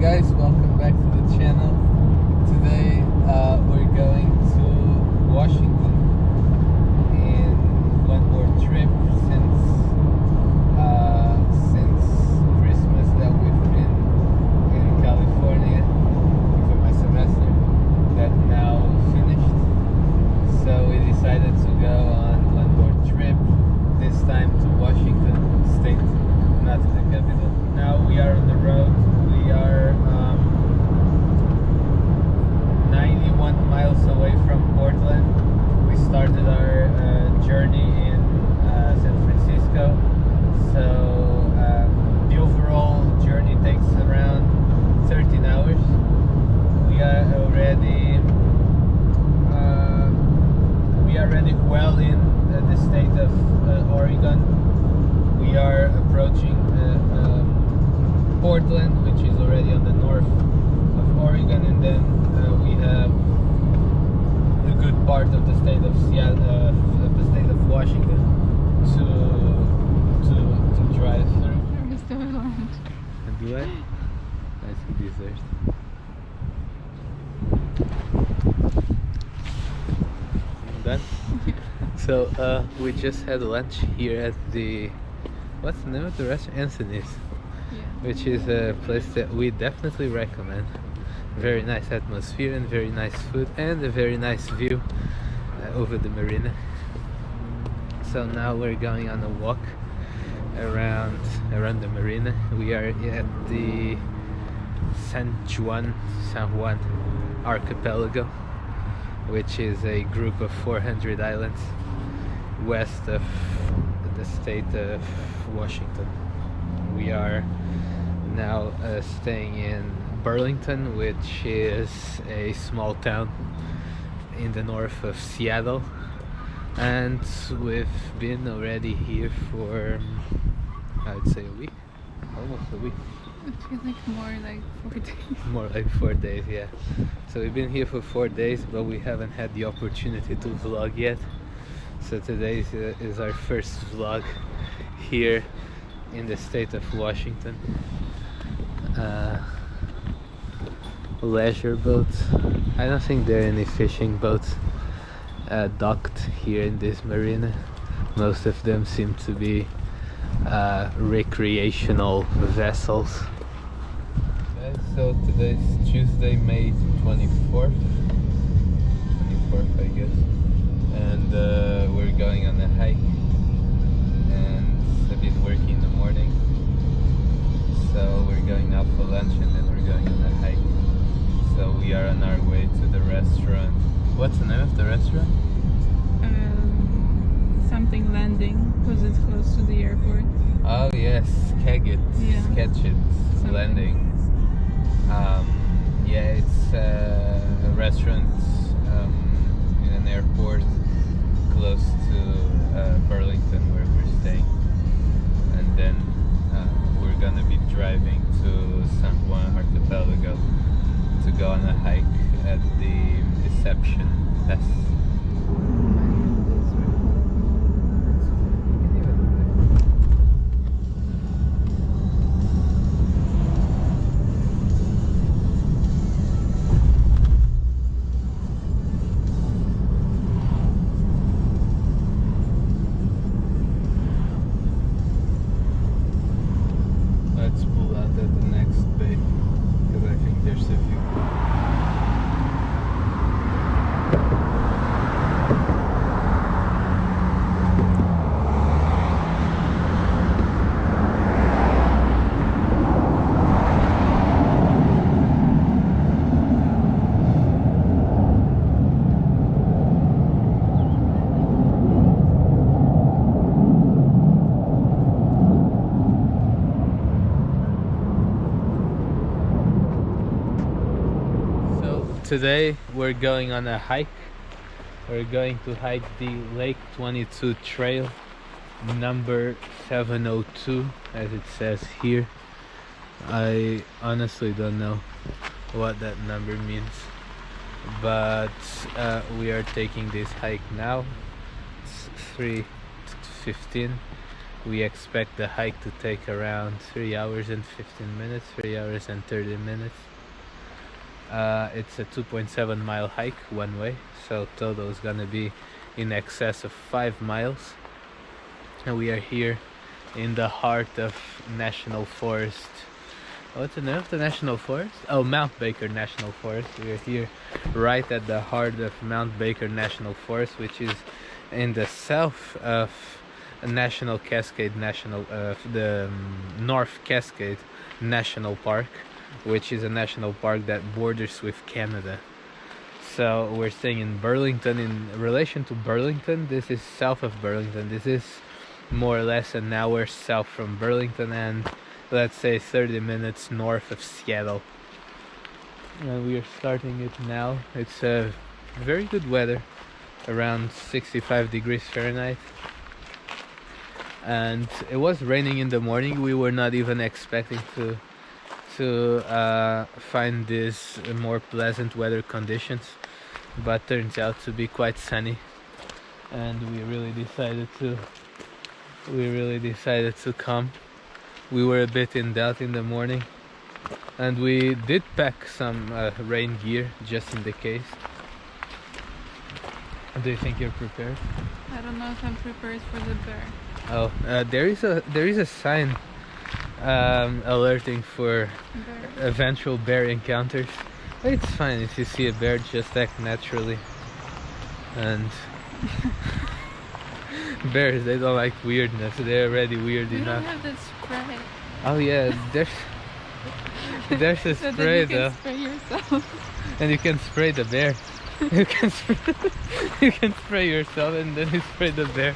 guys, welcome back to the channel. Today we're going to Washington in one more trip since Christmas that we've been in California for my semester that now finished. So we decided to go on one more trip, this time to Washington State, not to the capital. Now we are on the road. We are 91 miles away from Portland. We started our journey in San Francisco. So the overall journey takes around 13 hours. We are already well in the state of Oregon. We are approaching Portland, which is already on the north of Oregon, and then we have a good part of the state of Seattle, of the state of Washington to drive through. Where is the land? And do I? I see desert. Done? So we just had lunch here at the, what's the name of the restaurant? Anthony's. Which is a place that we definitely recommend. Very nice atmosphere and very nice food and a very nice view over the marina. So now we're going on a walk around the marina. We are at the San Juan archipelago, which is a group of 400 islands west of the state of Washington. We are now staying in Burlington, which is a small town in the north of Seattle, and we've been already here for, I would say, a week, almost a week. I feel like more like 4 days. More like 4 days, yeah. So we've been here for 4 days, but we haven't had the opportunity to vlog yet. So today is our first vlog here in the state of Washington. Leisure boats. I don't think there are any fishing boats docked here in this marina. Most of them seem to be recreational vessels. Okay, so today's Tuesday, May 24th, I guess, and we're going on a hike. And I've been working in the morning, so we're going out for lunch and then we're going on a hike. So we are on our way to the restaurant. What's the name of the restaurant? Something Landing, because it's close to the airport. Oh yes, HIKED. Yeah. Sketched Landing. Yeah, it's a restaurant in an airport close to Burlington, where we're staying. And then we're gonna be driving to San Juan archipelago to go on a hike at the Deception Pass. Let's pull out at the next bay, because I think there's a view. Today we're going on a hike. We're going to hike the Lake 22 Trail number 702, as it says here. I honestly don't know what that number means, but we are taking this hike now. It's 3:15 We expect the hike to take around 3 hours and 15 minutes, 3 hours and 30 minutes. It's a 2.7 mile hike one way, so total is gonna be in excess of 5 miles. And we are here in the heart of National Forest. What's the name of the National Forest? Oh, Mount Baker National Forest. We are here right at the heart of Mount Baker National Forest, which is in the south of National Cascade National, the North Cascade National Park, which is a national park that borders with Canada. So we're staying in Burlington. In relation to Burlington, this is south of Burlington. This is more or less an hour south from Burlington, and let's say 30 minutes north of Seattle. And we are starting it now. It's very good weather, around 65 degrees Fahrenheit. And it was raining in the morning. We were not even expecting to find these more pleasant weather conditions, but turns out to be quite sunny, and we really decided to come. We were a bit in doubt in the morning, and we did pack some rain gear just in the case. Do you think you're prepared? I don't know if I'm prepared for the bear. Oh, there is a sign alerting for Bear. eventual bear encounters. It's fine if you see a bear, just act naturally. And bears, they don't like weirdness. They're already weird We enough. don't have that spray. Oh yeah, there's a So spray then you though, can spray yourself. and you can spray the bear. You can you can spray yourself and then you spray the bear.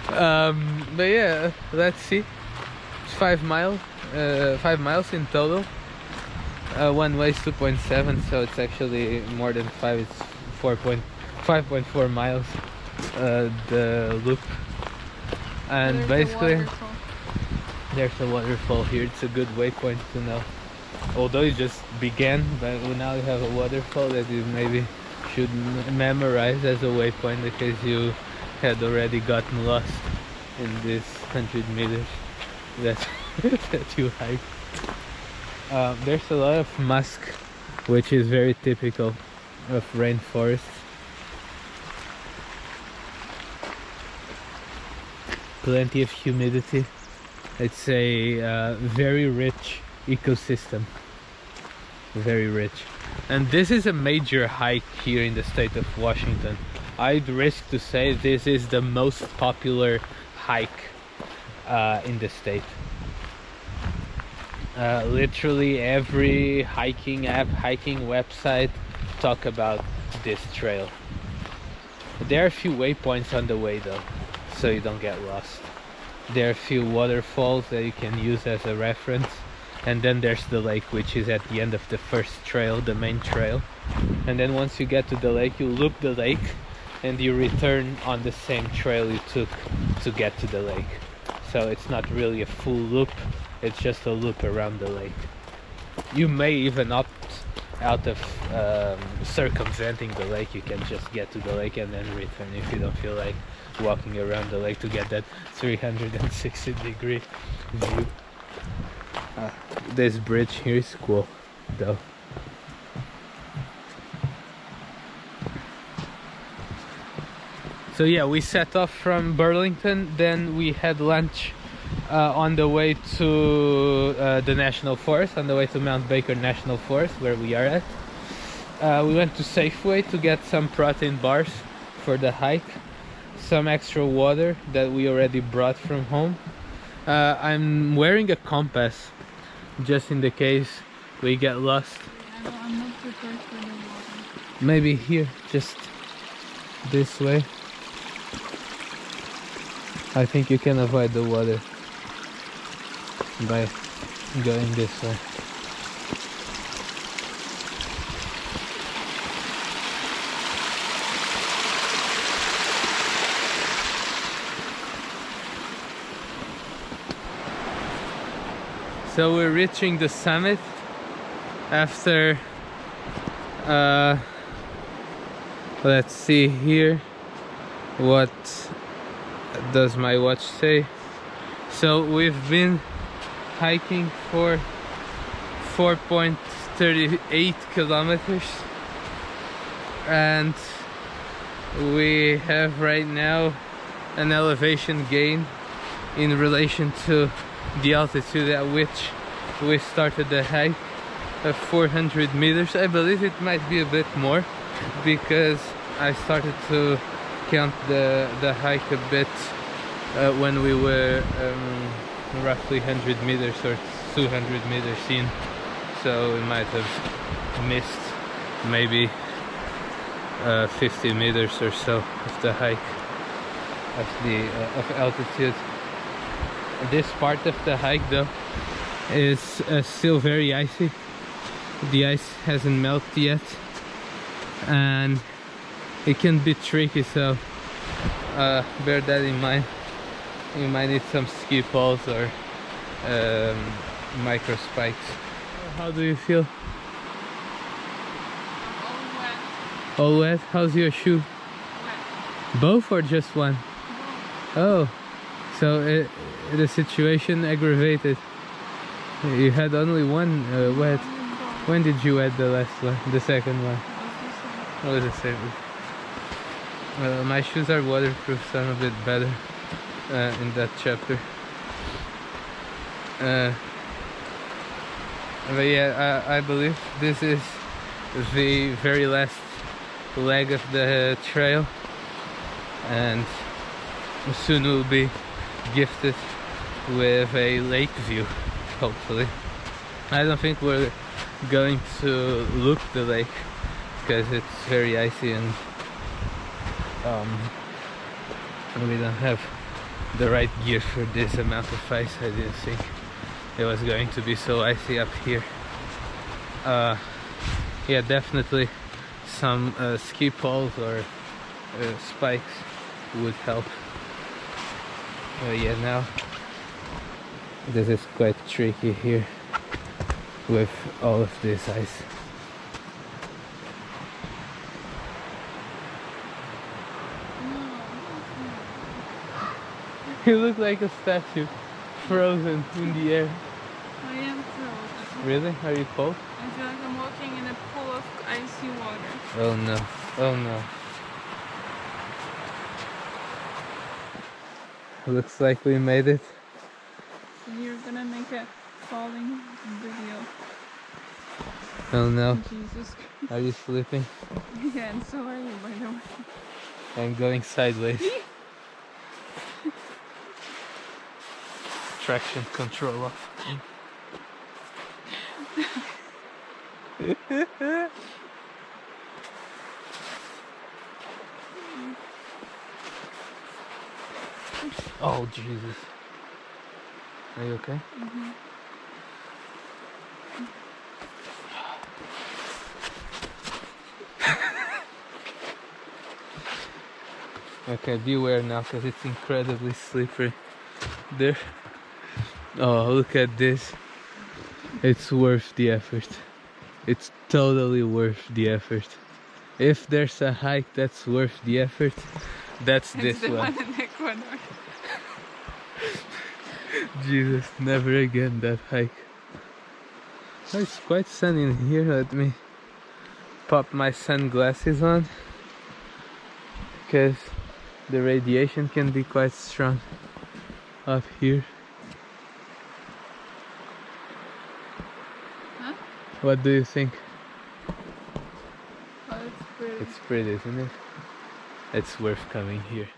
But yeah, let's see. It's 5 miles. 5 miles in total. One way is 2.7, so it's actually more than 5. It's 5.4 miles. The loop, and There's basically there's a waterfall here. It's a good waypoint to know. Although it just began, but now you have a waterfall that you maybe should memorize as a waypoint in case you had already gotten lost in this 100 meters that that you hike. There's a lot of musk, which is very typical of rainforests. Plenty of humidity. It's a very rich ecosystem, very rich. And this is a major hike here in the state of Washington. I'd risk to say this is the most popular hike in the state. Literally every hiking app, hiking website talk about this trail. There are a few waypoints on the way though, so you don't get lost. There are a few waterfalls that you can use as a reference, and then there's the lake, which is at the end of the first trail, the main trail. And then once you get to the lake, you loop the lake and you return on the same trail you took to get to the lake. So it's not really a full loop, it's just a loop around the lake. You may even opt out of circumventing the lake. You can just get to the lake and then return if you don't feel like walking around the lake to get that 360 degree view. This bridge here is cool though. So yeah, we set off from Burlington, then we had lunch on the way to the National Forest, on the way to Mount Baker National Forest, where we are at. We went to Safeway to get some protein bars for the hike, some extra water that we already brought from home. I'm wearing a compass just in the case we get lost. I'm not prepared for the water. Maybe here, just this way. I think you can avoid the water by going this way. So we're reaching the summit after let's see here what does my watch say? So we've been hiking for 4.38 kilometers, and we have right now an elevation gain in relation to the altitude at which we started the hike of 400 meters. I believe it might be a bit more because I started to count the hike a bit when we were roughly 100 meters or 200 meters in, so we might have missed maybe 50 meters or so of the hike of altitude. This part of the hike though is still very icy. The ice hasn't melted yet and it can be tricky, so bear that in mind. You might need some ski poles or micro spikes. How do you feel? All wet. How's your shoe? Wet. Both or just one? Both. Oh, so the situation aggravated. You had only one wet. When did you add the last one? The second one? It was the same. Well, my shoes are waterproof, so I'm a bit better in that chapter. But yeah, I believe this is the very last leg of the trail, and soon we'll be gifted with a lake view, hopefully. I don't think we're going to look the lake because it's very icy and we don't have the right gear for this amount of ice. I didn't think it was going to be so icy up here. Yeah, definitely some ski poles or spikes would help. Yeah, now this is quite tricky here with all of this ice. You look like a statue, frozen in the air. I am frozen. Really? Are you cold? I feel like I'm walking in a pool of icy water. Oh no, oh no. Looks like we made it. So you're gonna make a falling video. Oh no. Jesus Christ. Are you sleeping? Yeah, and so are you, by the way. I'm going sideways. Traction control off. Oh Jesus. Are you okay? Mm-hmm. Okay, beware now because it's incredibly slippery. There. Oh, look at this. It's worth the effort. It's totally worth the effort. If there's a hike that's worth the effort, that's this the one. one in Ecuador. Jesus, never again that hike. Oh, it's quite sunny in here. Let me pop my sunglasses on because the radiation can be quite strong up here. Huh? What do you think? Oh, it's pretty. It's pretty, isn't it? It's worth coming here.